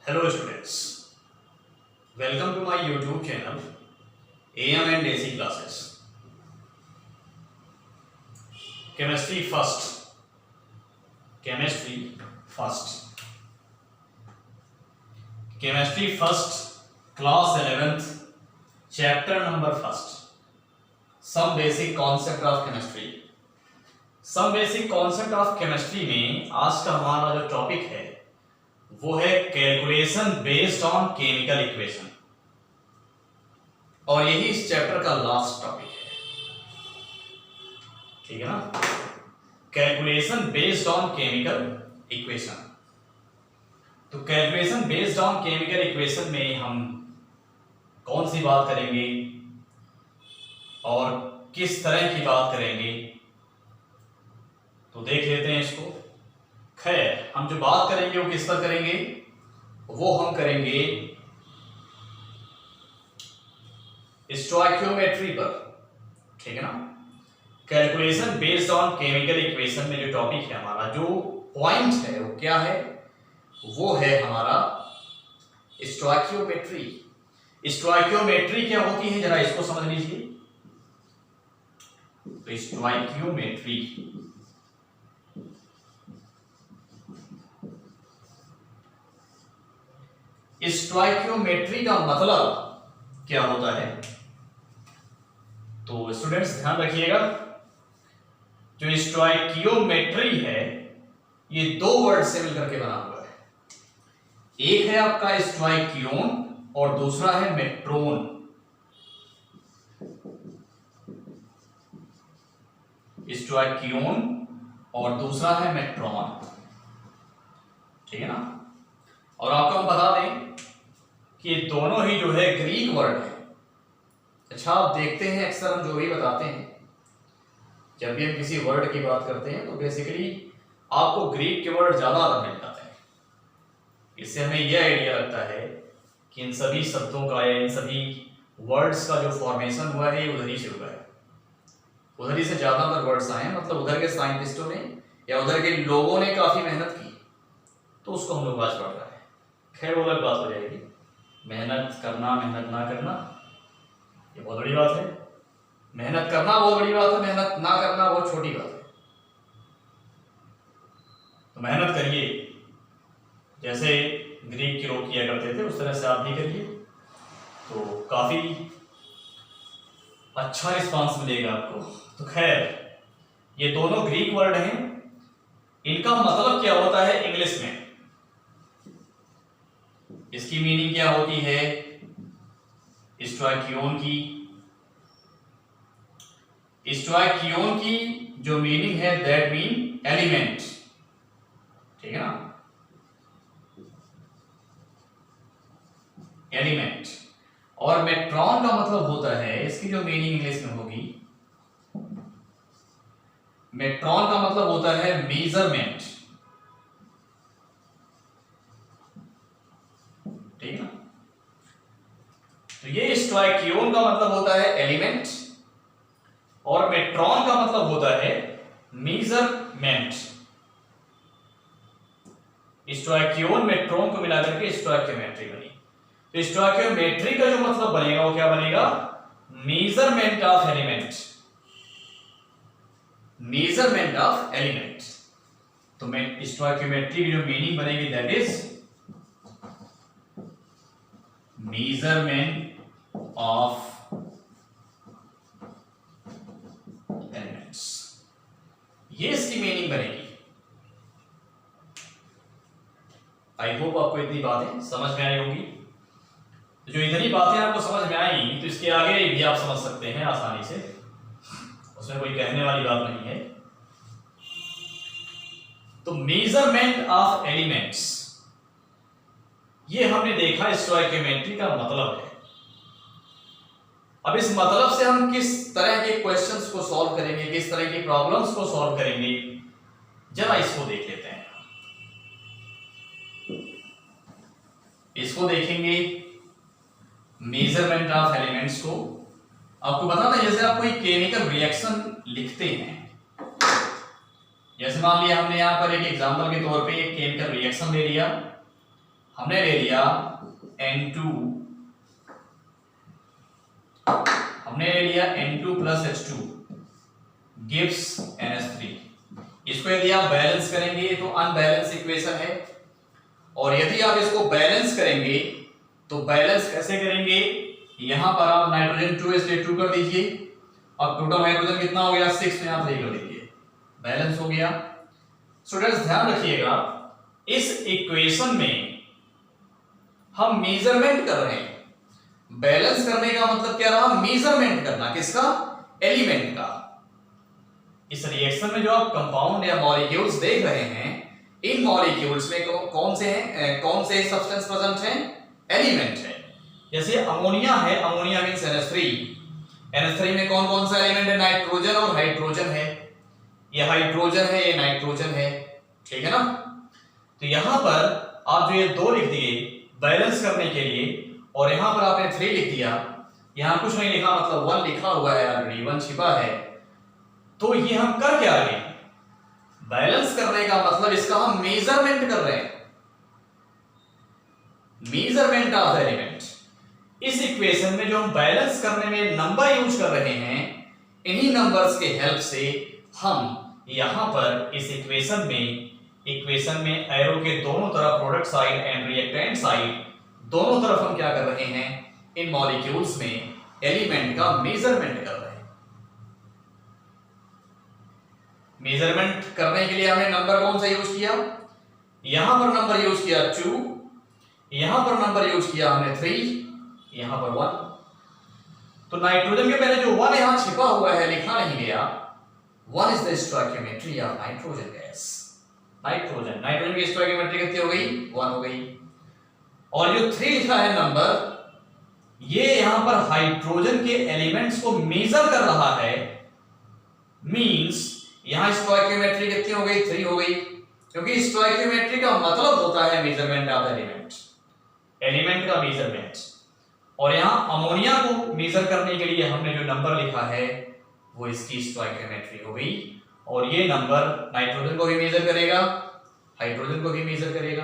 Hello students, welcome to my YouTube channel AM and AC classes. Chemistry first. Chemistry first. Chemistry first, class 11th, chapter number first. Some basic concept of chemistry. Some basic concept of chemistry में आज का हमारा जो topic है वो है calculation based on chemical equation, और यही इस चैप्टर का लास्ट टॉपिक है। ठीक है ना, calculation based on chemical equation. तो calculation based on chemical equation में हम कौन सी बात करेंगे और किस तरह की बात करेंगे, तो देख लेते हैं इसको। खैर, हम जो बात करेंगे वो किस पर करेंगे, वो हम करेंगे स्टोइकियोमेट्री पर। ठीक है ना, calculation based on chemical equation में जो टॉपिक है हमारा, जो पॉइंट है वो क्या है, वो है हमारा स्टोइकियोमेट्री। स्टोइकियोमेट्री क्या होती है, जरा इसको समझ लीजिए। तो स्टोइकियोमेट्री स्टोइकियोमेट्री का मतलब क्या होता है, तो स्टूडेंट्स ध्यान रखिएगा। जो स्टोइकियोमेट्री है ये दो वर्ड से मिलकर के बना हुआ है। एक है आपका स्टोइकियोन और दूसरा है मेट्रोन। स्टोइकियोन और दूसरा है मेट्रॉन। ठीक है ना, और आपको हम बता दें कि दोनों ही जो है ग्रीक वर्ड है। अच्छा, आप देखते हैं अक्सर हम जो भी बताते हैं, जब भी हम किसी वर्ड की बात करते हैं तो बेसिकली आपको ग्रीक के वर्ड ज्यादा मिल जाते हैं। इससे हमें यह आइडिया लगता है कि इन सभी शब्दों का या इन सभी वर्ड्स का जो फॉर्मेशन हुआ है ये उधर ही से हुआ है, उधर ही से ज्यादातर वर्ड्स आए हैं। मतलब उधर के साइंटिस्टों ने या उधर के लोगों ने काफी मेहनत की, तो उसको हम लोग आज पढ़ रहे हैं। खैर, वो अलग बात हो जाएगी। मेहनत करना, मेहनत ना करना, ये बहुत बड़ी बात है। मेहनत करना बहुत बड़ी बात है, मेहनत ना करना बहुत छोटी बात है। तो मेहनत करिए, जैसे ग्रीक के लोग किया करते थे उस तरह से आप भी करिए, तो काफी अच्छा रिस्पांस मिलेगा आपको। तो खैर, ये दोनों ग्रीक वर्ड हैं, इनका मतलब क्या होता है इंग्लिश में, इसकी मीनिंग क्या होती है, स्टोइकियोन की जो मीनिंग है दैट मीन एलिमेंट। ठीक है ना, एलिमेंट। और मेट्रॉन का मतलब होता है, इसकी जो मीनिंग इंग्लिश में होगी, मेट्रॉन का मतलब होता है मेजरमेंट। ठीक है ना, तो ये स्टोइकियोन का मतलब होता है एलिमेंट और मेट्रॉन का मतलब होता है मेजरमेंट। स्टोइकियोन मेट्रॉन को मिलाकर के स्टोइकियोमेट्री बनी। तो स्टोइकियोमेट्री का जो मतलब बनेगा वो क्या बनेगा, measurement of element. Measurement of element. तो स्टोइकियोमेट्री की जो मीनिंग बनेगी that is measurement of elements, ये इसकी मीनिंग बनेगी। आई होप आपको इतनी बातें समझ में आई होंगी। तो जो इतनी बातें आपको समझ में आई, तो इसके आगे भी आप समझ सकते हैं आसानी से, उसमें कोई कहने वाली बात नहीं है। तो मेजरमेंट ऑफ एलिमेंट्स, ये हमने देखा स्टोइकियोमेट्री का मतलब है। अब इस मतलब से हम किस तरह के क्वेश्चंस को सॉल्व करेंगे, किस तरह की प्रॉब्लम्स को सॉल्व करेंगे, जरा इसको देख लेते हैं। इसको देखेंगे मेजरमेंट ऑफ एलिमेंट्स को। आपको बताना है, जैसे आप कोई केमिकल रिएक्शन लिखते हैं, जैसे मान लिया हमने यहां पर एक एग्जांपल के तौर पे एक केमिकल रिएक्शन ले लिया, हमने ले लिया N2, हमने ले लिया N2 plus H2 gives NH3। इसको यदि आप बैलेंस करेंगे तो अनबैलेंस इक्वेशन है, और यदि आप इसको बैलेंस करेंगे तो बैलेंस कैसे करेंगे, यहां पर आप नाइट्रोजन 2s2 कर दीजिए, अब टोटल हाइड्रोजन कितना हो गया 6 में आप 3 कर दीजिए, बैलेंस हो गया। स्टूडेंट्स ध्यान रखिएगा, इस इक्वेशन में हम मेजरमेंट कर रहे हैं। बैलेंस करने का मतलब क्या रहा, मेजरमेंट करना, किसका, एलिमेंट का। इस रिएक्शन में जो आप कंपाउंड या मॉलिक्यूल्स देख रहे हैं, इन मॉलिक्यूल्स में कौन से सब्सटेंस प्रेजेंट हैं, एलिमेंट है। जैसे अमोनिया है, अमोनिया मींस NH3, NH3 में कौन कौन सा एलिमेंट है, नाइट्रोजन और हाइड्रोजन है, ये हाइड्रोजन है, ये नाइट्रोजन है, ठीक है ना। तो यहां पर आप जो ये 2 लिख दिए बैलेंस करने के लिए, और यहां पर आपने 3 लिख दिया, यहां कुछ नहीं लिखा, मतलब 1 लिखा हुआ है ऑलरेडी, 1 छिपा है। तो ये हम कर क्या रहे हैं, बैलेंस करने का मतलब इसका हम मेजरमेंट कर रहे हैं, मेजरमेंट ऑफ द एलिमेंट। इस इक्वेशन में जो हम बैलेंस करने में नंबर यूज कर रहे हैं, इन्हीं नंबर्स के हेल्प से हम यहां पर इस इक्वेशन में एरो के दोनों तरफ, product side and reactant side, दोनों तरफ हम क्या कर रहे हैं, इन मॉलिक्यूल्स में एलिमेंट का मेजरमेंट कर रहे हैं। मेजरमेंट करने के लिए हमने नंबर कौन सा यूज किया, यहां पर नंबर यूज किया 2, यहां पर नंबर यूज किया हमने 3, यहां पर 1। तो नाइट्रोजन के पहले जो 1 यहां छिपा हुआ है, लिखा नहीं गया, 1 is the stoichiometry of nitrogen gas. Nitrogen की स्टोइकियोमेट्री कितनी हो गई, 1 हो गई। और जो 3 लिखा है नंबर, ये यहां पर हाइड्रोजन के एलिमेंट्स को मेजर कर रहा है, मींस यहां स्टोइकियोमेट्री कितनी हो गई, 3 हो गई, क्योंकि स्टोइकियोमेट्री का मतलब होता है मेजरमेंट ऑफ एलिमेंट, एलिमेंट का मेजरमेंट। और यहां अमोनिया को मेजर करने के लिए हमने जो नंबर लिखा है वो इसकी स्टोइकियोमेट्री हो गई, और ये नंबर नाइट्रोजन को भी मेजर करेगा, हाइड्रोजन को भी मेजर करेगा।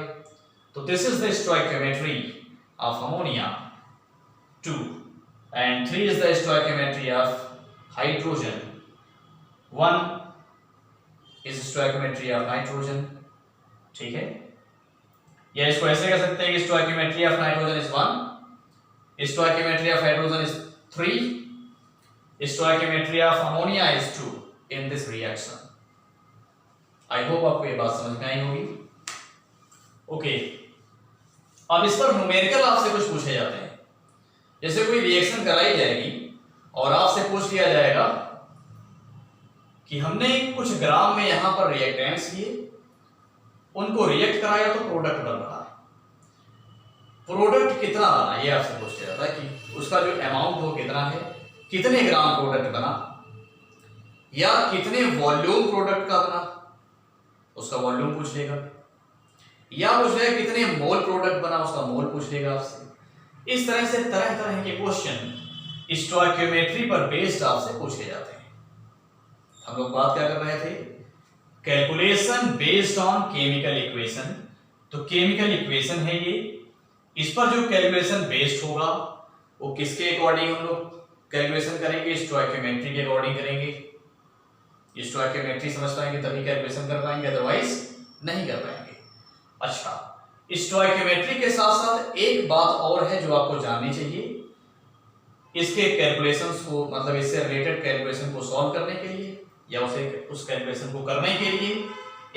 तो this is the stoichiometry of ammonia 2 and 3 is the stoichiometry of hydrogen, 1 is stoichiometry of nitrogen, ठीक है। या इसको ऐसे कह सकते हैं कि stoichiometry of nitrogen is 1, stoichiometry of hydrogen is 3, stoichiometry of ammonia is 2 in this reaction. I hope आपको ये बात समझ में आई होगी। ओके, अब इस पर न्यूमेरिकल आपसे कुछ पूछे जाते हैं। जैसे कोई रिएक्शन कराई जाएगी और आपसे पूछ लिया जाएगा कि हमने कुछ ग्राम में यहां पर रिएक्टेंट्स लिए, उनको रिएक्ट कराया तो प्रोडक्ट बन रहा है, प्रोडक्ट कितना बना, ये आपसे पूछा जाता है कि उसका जो अमाउंट हो कितना है, कितने ग्राम प्रोडक्ट बना, या कितने वॉल्यूम प्रोडक्ट का बना, उसका वॉल्यूम पूछ लेगा, या पूछ लेगा कितने मोल प्रोडक्ट बना, उसका मोल पूछ लेगा आपसे। इस तरह से तरह तरह के क्वेश्चन स्टोइकियोमेट्री पर बेस्ड आपसे पूछे जाते हैं। हम लोग बात क्या कर रहे थे, calculation based on chemical equation. तो केमिकल इक्वेशन है ये, इस पर जो कैलकुलेशन बेस्ड होगा वो किसके अकॉर्डिंग हम लोग कैलकुलेशन करेंगे, स्टोइकियोमेट्री के अकॉर्डिंग करेंगे। स्टोइकियोमेट्री समझ पाएंगे तभी कैलकुलेशन कर पाएंगे, अदरवाइज नहीं कर पाएंगे। अच्छा, स्टोइकियोमेट्री के साथ साथ एक बात और है जो आपको जाननी चाहिए, इसके कैलकुलेशंस को, मतलब इससे रिलेटेड कैलकुलेशन को सॉल्व करने के लिए या उस कैलकुलेशन को करने के लिए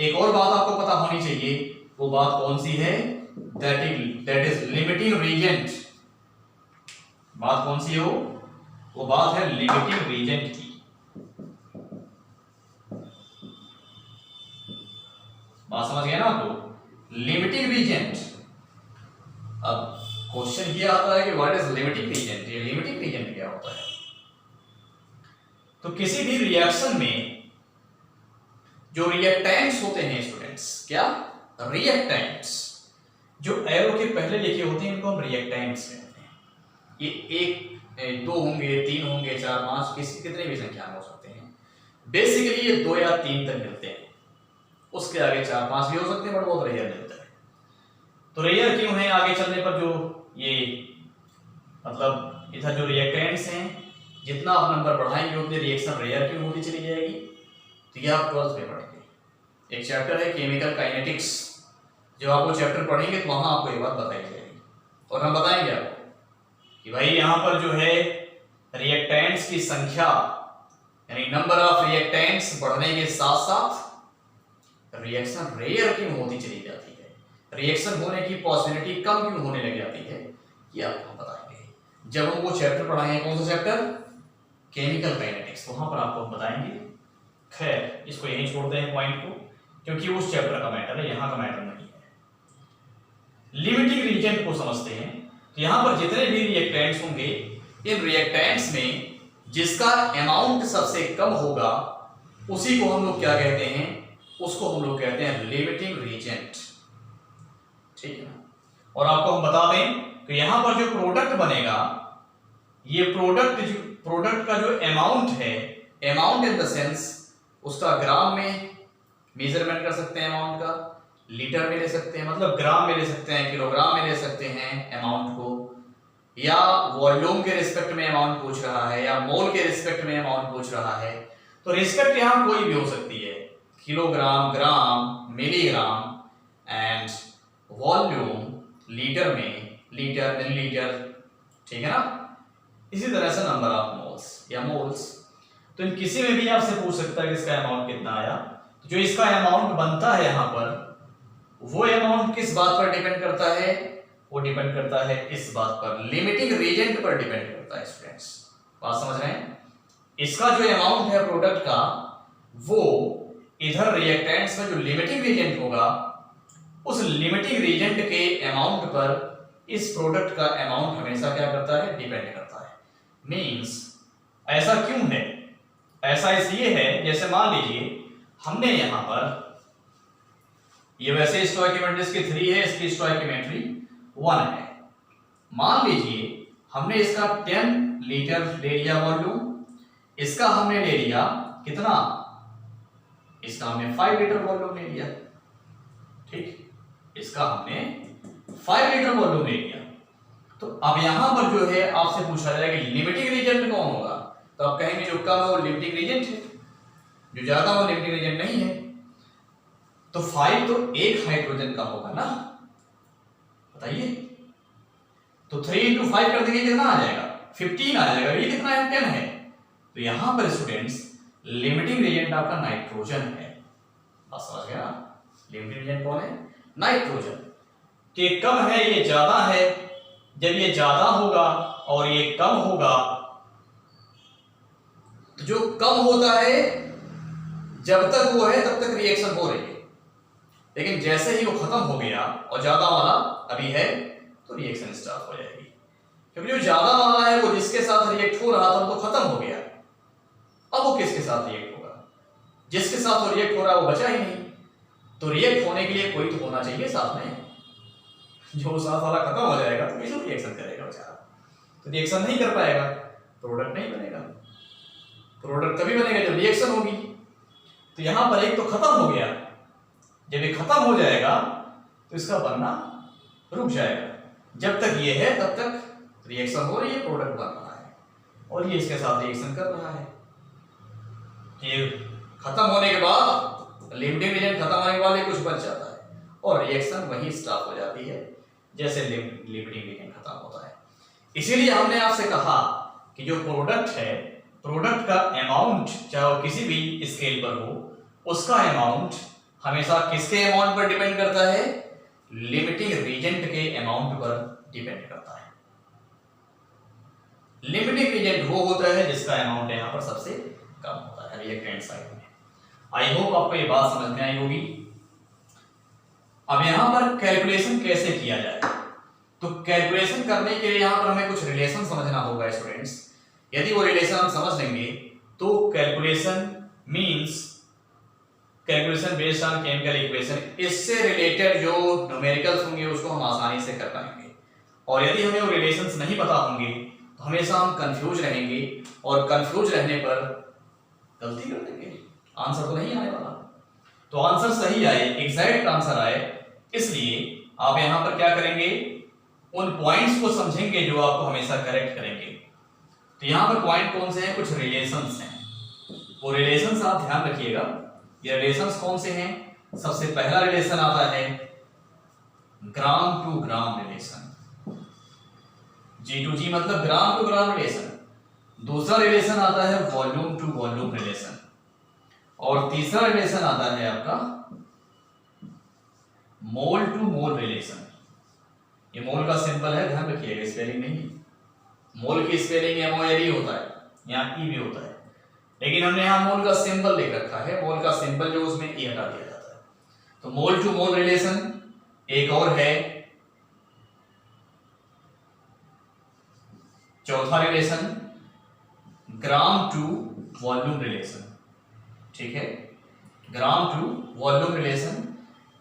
एक और बात आपको पता होनी चाहिए। वो बात कौन सी है, दैट इज लिमिटिंग रीजेंट। बात कौन सी हो, वो बात है लिमिटिंग रीजेंट की। बात समझ गए ना आपको, लिमिटिंग रीजेंट। अब क्वेश्चन ये आता है कि व्हाट इज लिमिटिंग रीजेंट, ये लिमिटिंग रीजेंट क्या होता है। तो किसी भी रिएक्शन में जो रिएक्टेंट्स होते हैं स्टूडेंट्स, क्या रिएक्टेंट्स, जो एरो के पहले लिखे होते हैं इनको हम रिएक्टेंट्स कहते हैं। ये 1 2 होंगे, 3 होंगे, 4 5, कितने भी संख्या में हो सकते हैं। बेसिकली ये 2 या 3 तक मिलते हैं, उसके आगे 4 5 भी हो सकते हैं, बट बहुत रेयर मिलता है। तो रेयर क्यों है? आगे चलने पर जो ये मतलब इधर जो रिएक्टेंट्स हैं, जितना आप नंबर बढ़ाएंगे उतनी रिएक्शन रेयर क्यों होती चली जाएगी। तो ये आप 12th में पढ़ेंगे। एक चैप्टर है केमिकल काइनेटिक्स, जब आप वो चैप्टर पढ़ेंगे तो वहां आपको ये बात बताई जाएगी और हम बताएंगे आपको कि भाई यहाँ पर जो है रिएक्टेंट्स की संख्या यानी नंबर ऑफ रिएक्टेंट्स बढ़ने के साथ साथ रिएक्शन रेयर क्यों होती चली जाती है, रिएक्शन होने की पॉसिबिलिटी कम क्यों होने लग जाती है, ये आपको हम बताएंगे जब हम वो चैप्टर पढ़ाएंगे। कौन सा चैप्टर? केमिकल काइनेटिक्स, वहां पर आपको हम बताएंगे। खैर इसको यहीं छोड़ते हैं पॉइंट को, क्योंकि उस चैप्टर का मैटर है, यहाँ का मैटर नहीं है। लिमिटिंग रीजन को समझते हैं। तो यहाँ पर जितने भी रिएक्टेंट्स होंगे, इन रिएक्टेंट्स में जिसका अमाउंट सबसे कम होगा उसी को हम लोग क्या कहते हैं? उसको हम लोग कहते हैं लिमिटिंग रीजेंट। ठीक है ना। और आपको हम बता दें कि यहां पर जो प्रोडक्ट बनेगा, ये प्रोडक्ट का जो अमाउंट है, अमाउंट इन द सेंस उसका ग्राम में मेजरमेंट कर सकते हैं, अमाउंट का लीटर में ले सकते हैं, मतलब ग्राम में ले सकते हैं, किलोग्राम में ले सकते हैं अमाउंट को, या वॉल्यूम के रिस्पेक्ट में अमाउंट पूछ रहा है, या मोल के रिस्पेक्ट में अमाउंट पूछ रहा है। तो रिस्पेक्ट यहां कोई भी हो सकती है, kilogram, gram, milligram and volume litre में, लीटर, मिलीलीटर, ठीक है ना। इसी तरह से नंबर ऑफ मोल्स या मोल्स, तो इन किसी में भी आपसे पूछ सकता है कि इसका अमाउंट कितना आया। तो जो इसका अमाउंट बनता है यहां पर, वो अमाउंट किस बात पर डिपेंड करता है? वो डिपेंड करता है इस बात पर, लिमिटिंग रीजेंट पर डिपेंड करता है। स्टूडेंट्स बात समझ रहे हैं? इसका जो अमाउंट है प्रोडक्ट का, वो इधर रिएक्टेंट्स में जो लिमिटिंग रीजेंट होगा, उस लिमिटिंग रीजेंट के अमाउंट पर इस प्रोडक्ट का अमाउंट हमेशा क्या करता है? डिपेंड करता है। मींस ऐसा क्यों है? ऐसा इसलिए है, जैसे मान लीजिए हमने यहां पर, ये वैसे स्टोइकियोमेट्री इसकी 3 है, इसकी स्टोइकियोमेट्री 1 है। मान लीजिए हमने इसका 10 लीटर ले लिया वॉल्यूम, इसका हमने ले लिया कितना? इसका हमने 5 लीटर वॉल्यूम ले लिया। ठीक, इसका हमने 5 लीटर वॉल्यूम ले लिया। तो अब यहां पर जो है आपसे पूछा जाएगा कि लिमिटिंग रीजेंट कौन होगा? तो आप कहेंगे जो कम है वो लिमिटिंग रीजेंट है, जो ज्यादा वो लिमिटिंग रीजेंट नहीं है। तो 5 तो एक हाइड्रोजन का होगा ना, बताइए। तो 3 × 5 कर देंगे, कितना आ जाएगा? 15 आ जाएगा। ये कितना है? 10 है। तो यहां पर स्टूडेंट्स लिमिटिंग रीजेंट आपका नाइट्रोजन है। बात समझ गया? लिमिटिंग रीजेंट कौन है? नाइट्रोजन। तो ये कम है, ये ज्यादा है। जब ये ज्यादा होगा और ये कम होगा, तो जो कम होता है जब तक वो है तब तक रिएक्शन हो रही है, लेकिन जैसे ही वो खत्म हो गया और ज्यादा वाला अभी है, तो रिएक्शन स्टार्ट हो जाएगी। क्योंकि जो ज्यादा वाला है वो जिसके साथ रिएक्ट हो रहा था तो खत्म हो गया, अब वो किसके साथ रिएक्ट होगा? जिसके साथ वो रिएक्ट हो रहा है वो बचा ही नहीं। तो रिएक्ट होने के लिए कोई तो होना चाहिए साथ में। जो साथ वाला खत्म हो जाएगा तो कैसे रिएक्शन करेगा बेचारा? तो रिएक्शन नहीं कर पाएगा, प्रोडक्ट नहीं बनेगा। प्रोडक्ट तभी बनेगा जब रिएक्शन होगी। तो यहां पर एक तो खत्म हो गया, जब ये खत्म हो जाएगा तो इसका बनना रुक जाएगा। जब तक ये है तब तक रिएक्शन हो रही है, प्रोडक्ट बन रहा है, और ये इसके साथ रिएक्शन कर रहा है। ये खत्म होने के बाद, लिमिटिंग रीजेंट खत्म होने के बाद ये कुछ बच जाता है और रिएक्शन वहीं स्टॉप हो जाती है जैसे लिमिटिंग रीजेंट खत्म होता है। इसीलिए हमने आपसे कहा कि जो प्रोडक्ट है, प्रोडक्ट का अमाउंट चाहे वो किसी भी स्केल पर हो, उसका अमाउंट हमेशा किसके अमाउंट पर डिपेंड करता है? लिमिटिंग रीजेंट के अमाउंट पर डिपेंड करता है। लिमिटिंग रीजेंट वो होता है जिसका अमाउंट यहां पर सबसे कम होता है रिएक्टेंट साइड में। आई होप आपको ये बात समझ में आई होगी। अब यहां पर कैलकुलेशन कैसे किया जाए? तो कैलकुलेशन करने के लिए यहां पर हमें कुछ रिलेशन समझना होगा स्टूडेंट्स। यदि वो रिलेशन हम समझ लेंगे तो calculation means calculation based on chemical equation, इससे रिलेटेड जो न्यूमेरिकल्स होंगे उसको हम आसानी से कर पाएंगे। और यदि हमें वो रिलेशंस नहीं पता होंगे तो हमेशा हम कंफ्यूज रहेंगे, और कंफ्यूज रहने पर गलती कर देंगे, आंसर तो नहीं आने वाला। तो आंसर सही आए, एग्जैक्ट आंसर आए, इसलिए आप यहां पर क्या करेंगे, उन पॉइंट्स को समझेंगे जो आपको हमेशा करेक्ट करेंगे। तो यहां पर पॉइंट कौन से हैं, कुछ रिलेशंस हैं, वो रिलेशंस आप ध्यान रखिएगा। ये रिलेशंस कौन से हैं, सबसे पहला रिलेशन आता है gram to gram relation, G2G मतलब ग्राम टू ग्राम रिलेशन। दूसरा रिलेशन आता है वॉल्यूम टू वॉल्यूम रिलेशन, और तीसरा रिलेशन आता है आपका मोल टू मोल रिलेशन। ये मोल का सिंबल है, ध्यान रखिएगा, स्पेलिंग नहीं। मोल की स्पेलिंग MOLE होता है, यहाँ E भी होता है, लेकिन हमने यहाँ मोल का सिंबल ले रखा है। मोल का सिंबल जो उसमें E हटा दिया जाता है। तो मोल टू मोल रिलेशन। एक और है चौथा relation, gram to volume relation. ठीक है, ग्राम टू वॉल्यूम रिलेशन।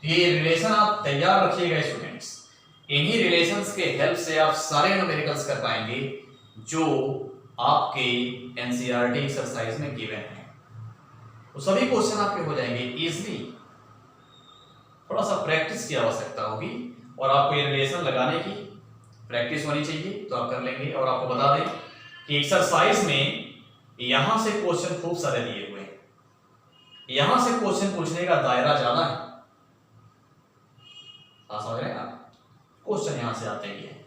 ये रिलेशन आप तैयार रखिएगा स्टूडेंट्स। इन्हीं रिलेशंस के हेल्प से आप सारे न्यूमेरिकल्स कर पाएंगे जो आपके एनसीईआरटी एक्सरसाइज में गिवन है। तो सभी क्वेश्चन आपके हो जाएंगे इजीली। थोड़ा सा प्रैक्टिस की आवश्यकता होगी, और आपको ये रिलेशन लगाने की प्रैक्टिस होनी चाहिए, तो आप कर लेंगे। और आपको बता दें कि एक्सरसाइज में यहां से क्वेश्चन खूब सारे दिए हुए हैं, यहां से क्वेश्चन पूछने का दायरा ज्यादा है। समझ रहे हैं आप, क्वेश्चन यहां से आते ही है,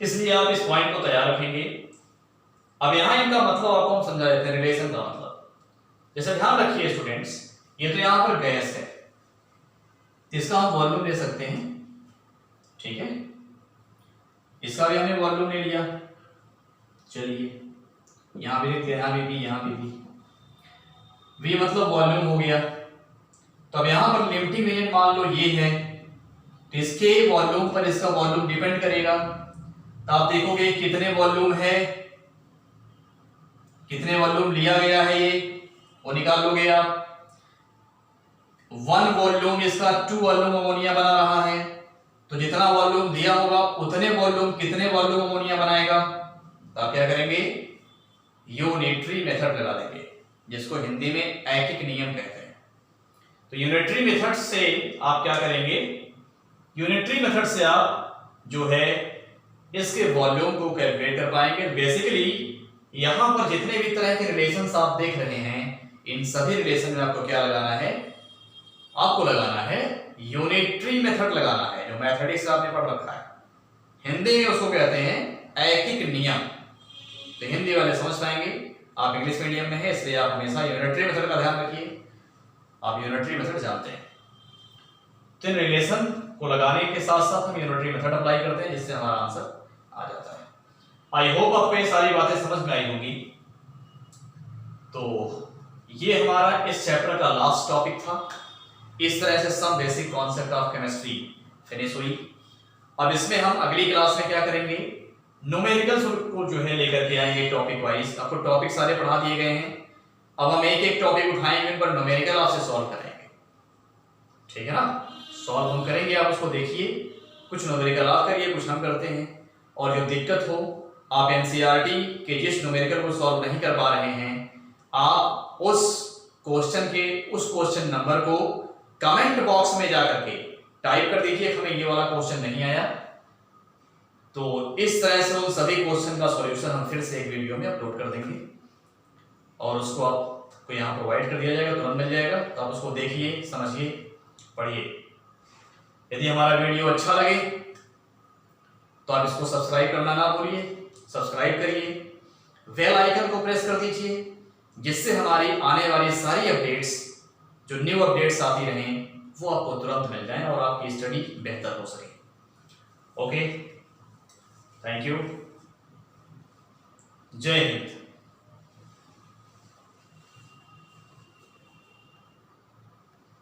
इसलिए आप इस पॉइंट को तैयार रखेंगे। अब यहां इनका मतलब आपको हम समझा देते हैं, रिलेशन का मतलब। जैसे ध्यान रखिए स्टूडेंट्स, ये तो यहां पर गैस है, इसका हम वॉल्यूम ले सकते हैं। ठीक है, इसका भी हमने वॉल्यूम ले लिया। चलिए यहां भी लिखते हैं, यहां भी, यहां भी V मतलब वॉल्यूम हो गया। तो अब यहां पर लिमिटिंग रीजन मान लो ये है, तो इसके वॉल्यूम पर इसका वॉल्यूम डिपेंड करेगा। तो आप देखोगे कितने वॉल्यूम है, कितने वॉल्यूम लिया गया है, ये वो निकालोगे आप। 1 वॉल्यूम इसका 2 वॉल्यूम अमोनिया बना रहा है, तो जितना वॉल्यूम दिया होगा उतने वॉल्यूम कितने वॉल्यूम अमोनिया बनाएगा। तो आप क्या करेंगे, यूनिटरी मेथड लगा देंगे, जिसको हिंदी में ऐकिक नियम कहते हैं। तो यूनिटरी मेथड से आप क्या करेंगे, यूनिटरी मेथड से आप जो है इसके वॉल्यूम को कैलकुलेट कर पाएंगे। बेसिकली यहां पर जितने भी तरह के रिलेशंस आप देख रहे हैं, इन सभी रिलेशन में आपको क्या लगाना है, आपको लगाना है यूनिटरी मेथड लगाना है, जो मैथमेटिक्स आपने पढ़ रखा है। हिंदी में उसको कहते हैं ऐकिक नियम। तो हिंदी वाले समझ पाएंगे, आप इंग्लिश मीडियम में है इसलिए आप हमेशा यूनिटरी मेथड का ध्यान रखिए। आप यूनिटरी मेथड जानते हैं, तो इन रिलेशन को लगाने के साथ साथ हम यूनिटरी मेथड अप्लाई करते हैं, जिससे हमारा आंसर आ जाता है। आई होप आपको ये सारी बातें समझ में आई होंगी। तो ये हमारा इस चैप्टर का लास्ट टॉपिक था। इस तरह से some basic concept of chemistry finish हुई। अब इसमें हम अगली क्लास में क्या करेंगे, न्यूमेरिकल्स को जो है लेकर के आएंगे टॉपिक वाइज। आपको टॉपिक सारे पढ़ा दिए गए हैं, अब हम एक एक टॉपिक उठाएंगे, उन पर न्यूमेरिकल आपसे सॉल्व करेंगे। ठीक है ना, सॉल्व हम करेंगे, आप उसको देखिए। कुछ न्यूमेरिकल आप करिए, कुछ हम करते हैं। और जो दिक्कत हो, आप एनसीईआरटी के जिस न्यूमेरिकल को सॉल्व नहीं कर पा रहे हैं, आप उस क्वेश्चन नंबर को कमेंट बॉक्स में जाकर के टाइप कर दीजिए, हमें ये वाला क्वेश्चन नहीं आया। तो इस तरह से उन सभी क्वेश्चन का सॉल्यूशन हम फिर से एक वीडियो में अपलोड कर देंगे, और उसको आपको यहाँ प्रोवाइड कर दिया जाएगा, तुरंत मिल जाएगा। तो आप उसको देखिए, समझिए, पढ़िए। यदि हमारा वीडियो अच्छा लगे तो आप इसको सब्सक्राइब करना ना भूलिए, सब्सक्राइब करिए, बेल आइकन को प्रेस कर दीजिए, जिससे हमारी आने वाली सारी अपडेट्स, जो न्यू अपडेट्स आती रहें, वो आपको तुरंत मिल जाएं और आपकी स्टडी बेहतर हो सके। ओके, थैंक यू, जय हिंद।